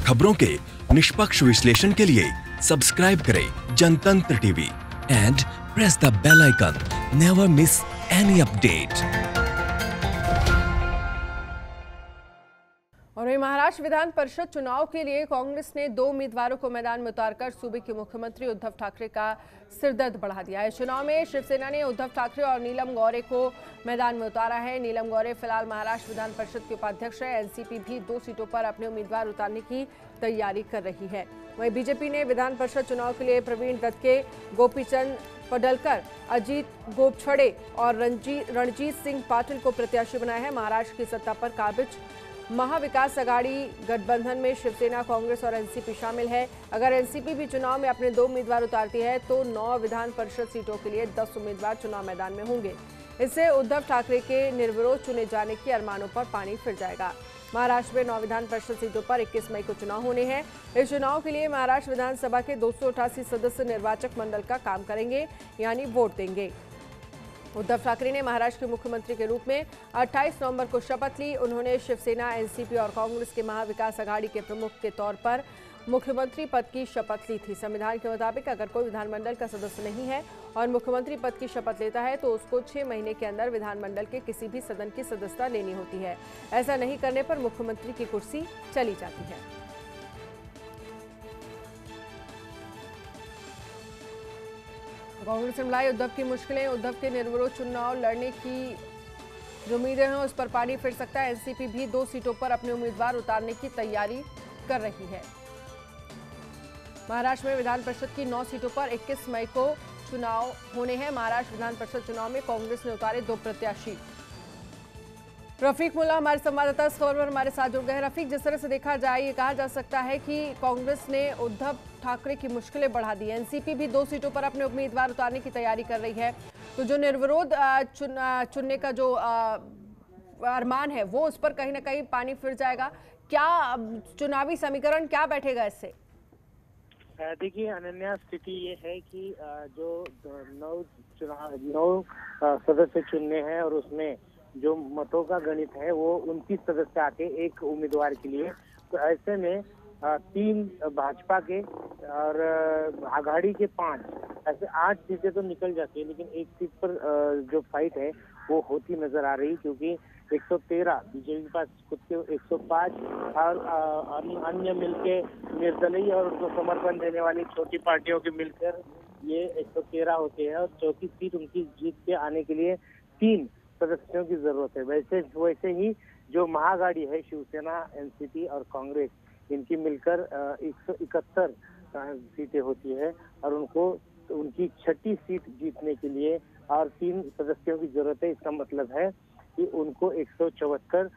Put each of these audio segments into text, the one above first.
खबरों के निष्पक्ष विश्लेषण के लिए सब्सक्राइब करें Jantantra TV and press the bell icon. Never miss any update. और महाराष्ट्र विधान परिषद चुनाव के लिए कांग्रेस ने 2 उम्मीदवारों को मैदान में उतारकर सूबे के मुख्यमंत्री उद्धव ठाकरे का सिरदर्द बढ़ा दिया है। चुनाव में शिवसेना ने उद्धव ठाकरे और नीलम गौरे को मैदान में उतारा है। नीलम गौरे फिलहाल महाराष्ट्र विधान परिषद के उपाध्यक्ष है। एनसीपी भी 2 सीटों पर अपने उम्मीदवार उतारने की तैयारी कर रही है। वहीं बीजेपी ने विधान परिषद चुनाव के लिए प्रवीण दत्ते, गोपीचंद पडलकर, अजीत गोपछड़े और रणजीत सिंह पाटिल को प्रत्याशी बनाया है। महाराष्ट्र की सत्ता पर काबिज महाविकास आघाड़ी गठबंधन में शिवसेना, कांग्रेस और एनसीपी शामिल है। अगर एनसीपी भी चुनाव में अपने 2 उम्मीदवार उतारती है तो 9 विधान परिषद सीटों के लिए 10 उम्मीदवार चुनाव मैदान में होंगे। इससे उद्धव ठाकरे के निर्विरोध चुने जाने के अरमानों पर पानी फिर जाएगा। महाराष्ट्र में 9 विधान परिषद सीटों पर 21 मई को चुनाव होने हैं। इस चुनाव के लिए महाराष्ट्र विधानसभा के 288 सदस्य निर्वाचक मंडल का काम करेंगे, यानी वोट देंगे। उद्धव ठाकरे ने महाराष्ट्र के मुख्यमंत्री के रूप में 28 नवंबर को शपथ ली। उन्होंने शिवसेना, एनसीपी और कांग्रेस के महाविकास आघाड़ी के प्रमुख के तौर पर मुख्यमंत्री पद की शपथ ली थी। संविधान के मुताबिक अगर कोई विधानमंडल का सदस्य नहीं है और मुख्यमंत्री पद की शपथ लेता है तो उसको 6 महीने के अंदर विधानमंडल के किसी भी सदन की सदस्यता लेनी होती है। ऐसा नहीं करने पर मुख्यमंत्री की कुर्सी चली जाती है। कांग्रेस ने मिलाई उद्धव की मुश्किलें। उद्धव के निर्विरोध चुनाव लड़ने की जो उम्मीदें हैं उस पर पानी फिर सकता है। एनसीपी भी 2 सीटों पर अपने उम्मीदवार उतारने की तैयारी कर रही है। महाराष्ट्र में विधान परिषद की 9 सीटों पर 21 मई को चुनाव होने हैं। महाराष्ट्र विधान परिषद चुनाव में कांग्रेस ने उतारे 2 प्रत्याशी। रफीक मुल्ला हमारे संवाददाता इस खबर पर हमारे साथ जुड़ गए हैं। रफीक, जिस तरह से देखा जाए ये कहा जा सकता है कि कांग्रेस ने उद्धव ठाकरे की मुश्किलें बढ़ा दी है। एनसीपी भी 2 सीटों पर अपने उम्मीदवार उतारने की तैयारी कर रही है, तो जो निर्विरोध चुनने का जो अरमान है वो उस पर कहीं ना कहीं पानी फिर जाएगा। क्या चुनावी समीकरण क्या बैठेगा इससे? देखिए अनन्या, स्थिति ये है कि जो 9 सदस्य चुनने हैं और उसमें जो मतों का गणित है वो 29 सदस्य आते एक उम्मीदवार के लिए। तो ऐसे में 3 भाजपा के और आघाड़ी के 5, ऐसे 8 सीटें तो निकल जाती है, लेकिन एक सीट पर जो फाइट है वो होती नजर आ रही, क्योंकि 113 बीजेपी के पास खुद के 105 और अन्य मिलके निर्दलीय और उनको समर्थन देने वाली छोटी पार्टियों के मिलकर ये 113 होते हैं। और चौथी सीट उनकी जीत के आने के लिए 3 सदस्यों की जरूरत है। वैसे ही जो महाआघाड़ी है, शिवसेना, एनसीपी और कांग्रेस, इनकी मिलकर 171 सीटें होती है और उनको उनकी 6ठी सीट जीतने के लिए और 3 सदस्यों की जरूरत है। इसका मतलब है कि उनको 174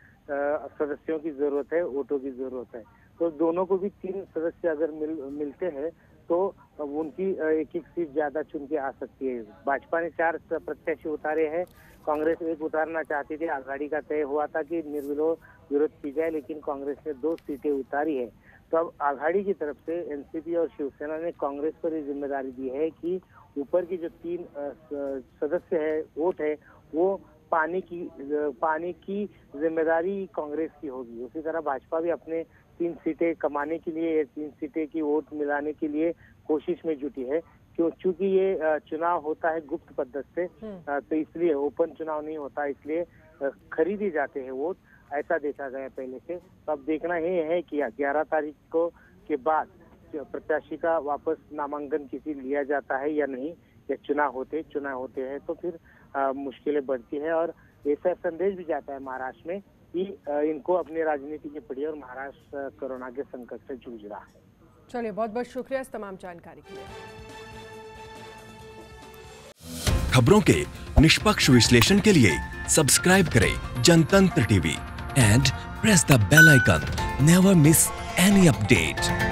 सदस्यों की जरूरत है, वोटों की जरूरत है। तो दोनों को भी 3 सदस्य अगर मिलते हैं तो उनकी एक सीट ज्यादा चुन के आ सकती है। भाजपा ने 4 प्रत्याशी उतारे हैं, कांग्रेस 1 उतारना चाहती थी। आघाड़ी का तय हुआ था कि निर्विरोध की जाए, लेकिन कांग्रेस ने 2 सीटें उतारी है। तो अब आघाड़ी की तरफ से एनसीपी और शिवसेना ने कांग्रेस पर ये जिम्मेदारी दी है कि ऊपर की जो 3 सदस्य है, वोट है, वो पानी की जिम्मेदारी कांग्रेस की होगी। उसी तरह भाजपा भी अपने 3 सीटें कमाने के लिए, 3 सीटें की वोट मिलाने के लिए कोशिश में जुटी है। क्योंकि ये चुनाव होता है गुप्त पद्धति से, तो इसलिए ओपन चुनाव नहीं होता, इसलिए खरीदे जाते हैं वोट, ऐसा देखा गया पहले से। तो अब देखना ये है कि 11 तारीख को के बाद प्रत्याशी का वापस नामांकन किसी लिया जाता है या नहीं, या चुनाव होते हैं तो फिर मुश्किलें बढ़ती है। और ऐसा संदेश भी जाता है महाराष्ट्र में कि इनको अपनी राजनीति के पड़ी और महाराष्ट्र कोरोना के संकट से जूझ रहा है। चलिए, बहुत बहुत शुक्रिया इस तमाम जानकारी के लिए। खबरों के निष्पक्ष विश्लेषण के लिए सब्सक्राइब करें Jantantra TV and press the bell icon. Never miss any update.